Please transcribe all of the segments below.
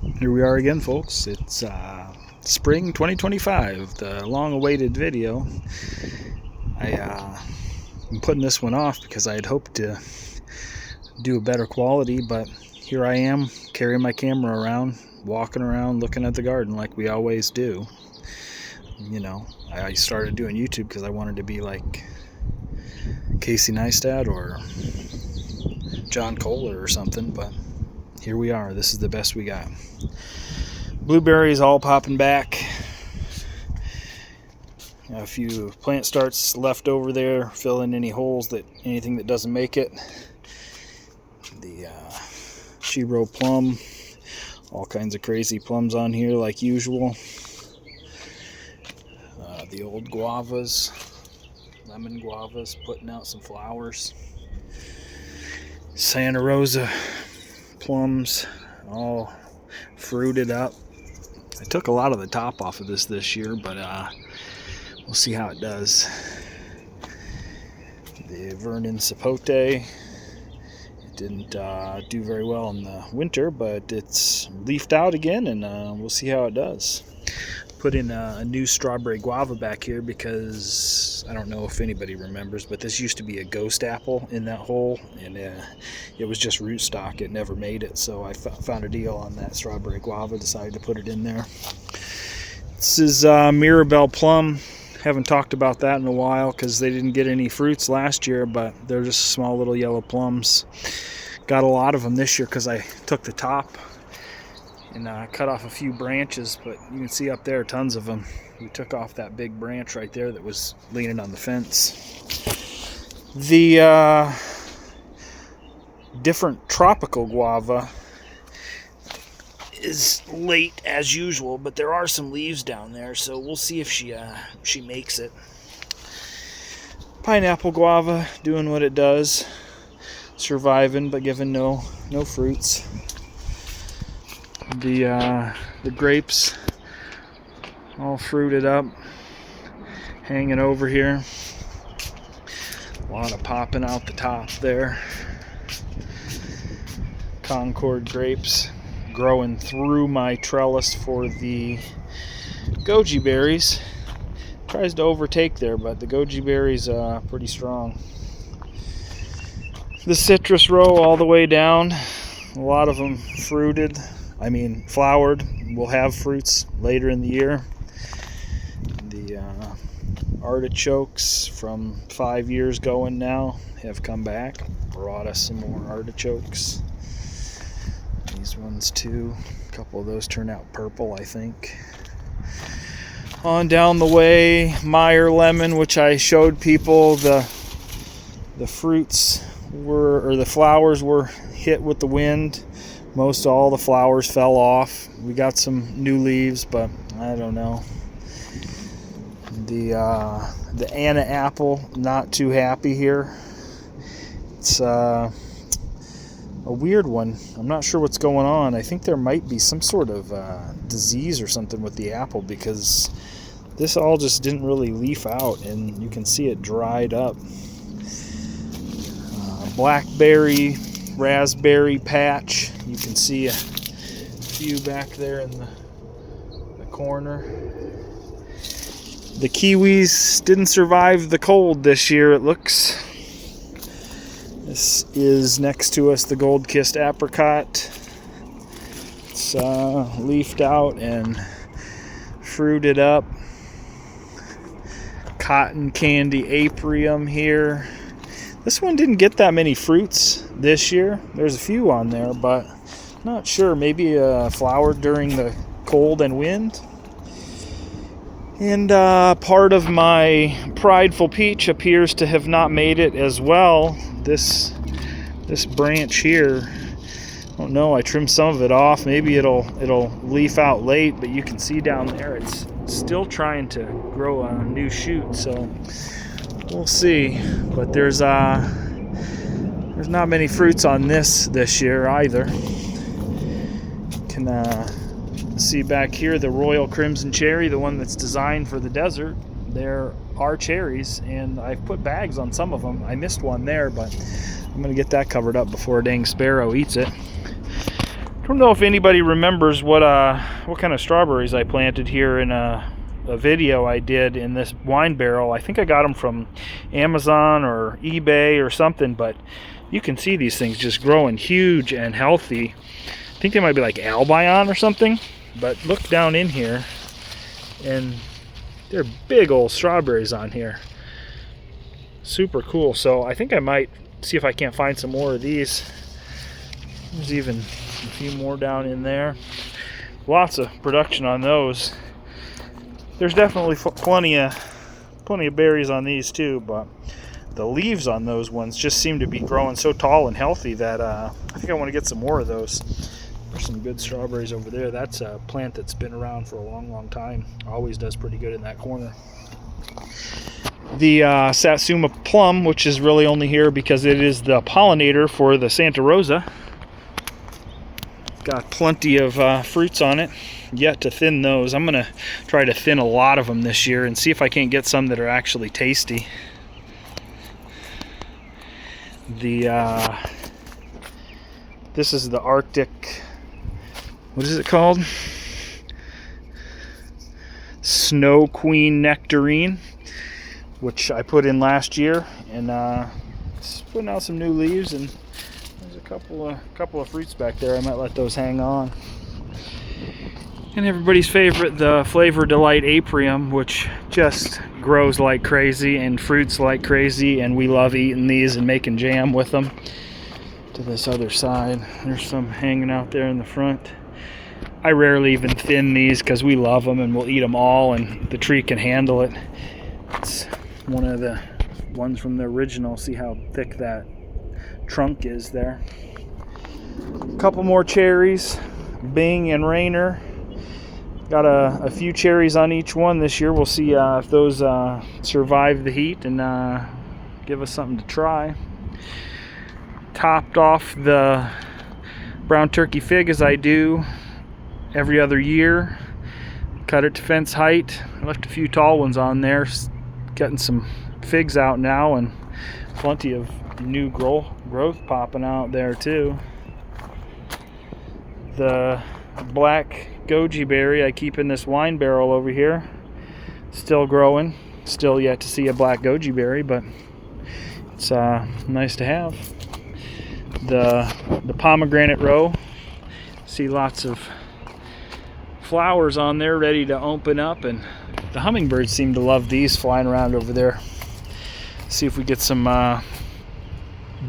Here we are again, folks. It's spring 2025, the long-awaited video. I'm putting this one off because I had hoped to do a better quality, but here I am carrying my camera around, walking around, looking at the garden like we always do. You know, I started doing YouTube because I wanted to be like Casey Neistat or John Kohler or something, but here we are. This is the best we got. Blueberries all popping back. A few plant starts left over there, fill in any holes, anything that doesn't make it. The Shiro plum, all kinds of crazy plums on here like usual. The old guavas, lemon guavas, putting out some flowers. Santa Rosa plums, all fruited up. I took a lot of the top off of this year, but we'll see how it does. The Vernon sapote, it didn't do very well in the winter, but it's leafed out again, and we'll see how it does. Put in a new strawberry guava back here because I don't know if anybody remembers, but this used to be a ghost apple in that hole, and it was just rootstock. It never made it, so I found a deal on that strawberry guava, decided to put it in there. This is Mirabelle plum. Haven't talked about that in a while because they didn't get any fruits last year, but they're just small little yellow plums. Got a lot of them this year because I took the top and cut off a few branches, but you can see up there tons of them. We took off that big branch right there that was leaning on the fence. The different tropical guava is late as usual, but there are some leaves down there, so we'll see if she makes it. Pineapple guava doing what it does, surviving but giving no fruits. The grapes all fruited up, hanging over here. A lot of popping out the top there. Concord grapes growing through my trellis for the goji berries. Tries to overtake there, but the goji berries pretty strong. The citrus row all the way down, a lot of them flowered. We'll have fruits later in the year. The artichokes from 5 years going now have come back, brought us some more artichokes. These ones too, a couple of those turn out purple, I think. On down the way, Meyer lemon, which I showed people, the flowers were hit with the wind. Most all the flowers fell off. We got some new leaves, but I don't know. The Anna apple, not too happy here. It's a weird one. I'm not sure what's going on. I think there might be some sort of disease or something with the apple, because this all just didn't really leaf out, and you can see it dried up. Blackberry, raspberry patch. You can see a few back there in the corner. The kiwis didn't survive the cold this year, it looks. This is next to us, the gold-kissed apricot. It's leafed out and fruited up. Cotton candy apium here. This one didn't get that many fruits this year. There's a few on there, but not sure. Maybe flowered during the cold and wind. And part of my prideful peach appears to have not made it as well. This branch here, I don't know, I trimmed some of it off. Maybe it'll leaf out late, but you can see down there it's still trying to grow a new shoot, so we'll see. But there's not many fruits on this year either. You can see back here the Royal Crimson Cherry, the one that's designed for the desert. There are cherries, and I've put bags on some of them. I missed one there, but I'm going to get that covered up before a dang sparrow eats it. I don't know if anybody remembers what kind of strawberries I planted here in a video I did in this wine barrel. I think I got them from Amazon or eBay or something, but you can see these things just growing huge and healthy. I think they might be like Albion or something, but look down in here and they're big old strawberries on here. Super cool. So I think I might see if I can't find some more of these. There's even a few more down in there. Lots of production on those. There's definitely plenty of berries on these too, but the leaves on those ones just seem to be growing so tall and healthy that I think I want to get some more of those. There's some good strawberries over there. That's a plant that's been around for a long time. Always does pretty good in that corner. The Satsuma plum, which is really only here because it is the pollinator for the Santa Rosa. Got plenty of fruits on it. Yet to thin those. I'm gonna try to thin a lot of them this year and see if I can't get some that are actually tasty. This is the Arctic, what is it called? Snow Queen Nectarine, which I put in last year, and it's putting out some new leaves, and there's a couple of fruits back there. I might let those hang on. And everybody's favorite, the Flavor Delight April, which just grows like crazy and fruits like crazy, and we love eating these and making jam with them. To this other side, there's some hanging out there in the front. I rarely even thin these because we love them and we'll eat them all, and the tree can handle it. It's one of the ones from the original. See how thick that trunk is there. A couple more cherries, Bing and Rainer. Got a few cherries on each one this year. We'll see if those survive the heat and give us something to try. Topped off the brown turkey fig as I do every other year. Cut it to fence height. I left a few tall ones on there. Getting some figs out now and plenty of new growth popping out there too. The black goji berry I keep in this wine barrel over here, still growing. Still yet to see a black goji berry, but it's nice to have. The pomegranate row, see lots of flowers on there ready to open up, and the hummingbirds seem to love these flying around over there. See if we get some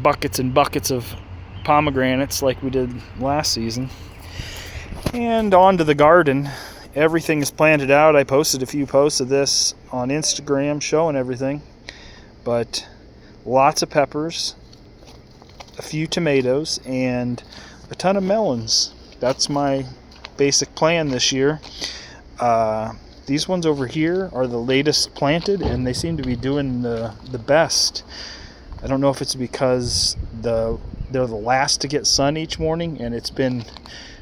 buckets and buckets of pomegranates like we did last season. And on to the garden. Everything is planted out. I posted a few posts of this on Instagram showing everything, but lots of peppers, a few tomatoes, and a ton of melons. That's my basic plan this year. These ones over here are the latest planted, and they seem to be doing the best. I don't know if it's because they're the last to get sun each morning, and it's been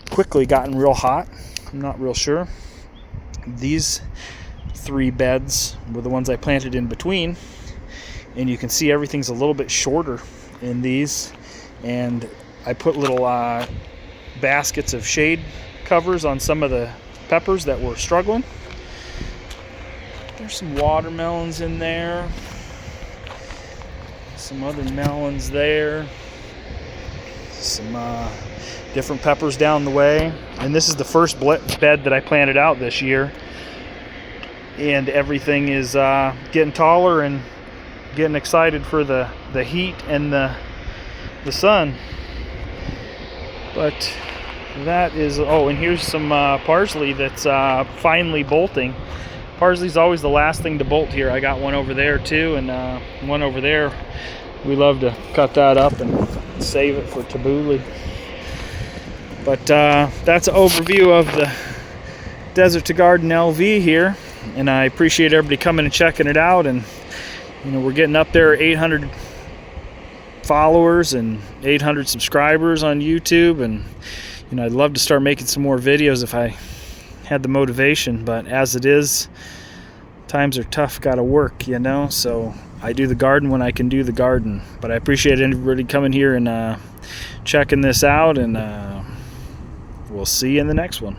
quickly gotten real hot. I'm not real sure. These 3 beds were the ones I planted in between, and you can see everything's a little bit shorter in these, and I put little baskets of shade covers on some of the peppers that were struggling. There's some watermelons in there, some other melons there, some different peppers down the way, and this is the first bed that I planted out this year, and everything is getting taller and getting excited for the heat and the sun. But that is, oh, and here's some parsley that's finally bolting. Parsley's always the last thing to bolt here. I got one over there too, and one over there. We love to cut that up and save it for tabbouleh. But that's an overview of the Desert2GardenLV here, and I appreciate everybody coming and checking it out. And you know, we're getting up there 800 followers and 800 subscribers on YouTube, and you know, I'd love to start making some more videos if I had the motivation, but as it is, times are tough, gotta work, you know, so I do the garden when I can do the garden. But I appreciate everybody coming here and checking this out, and We'll see you in the next one.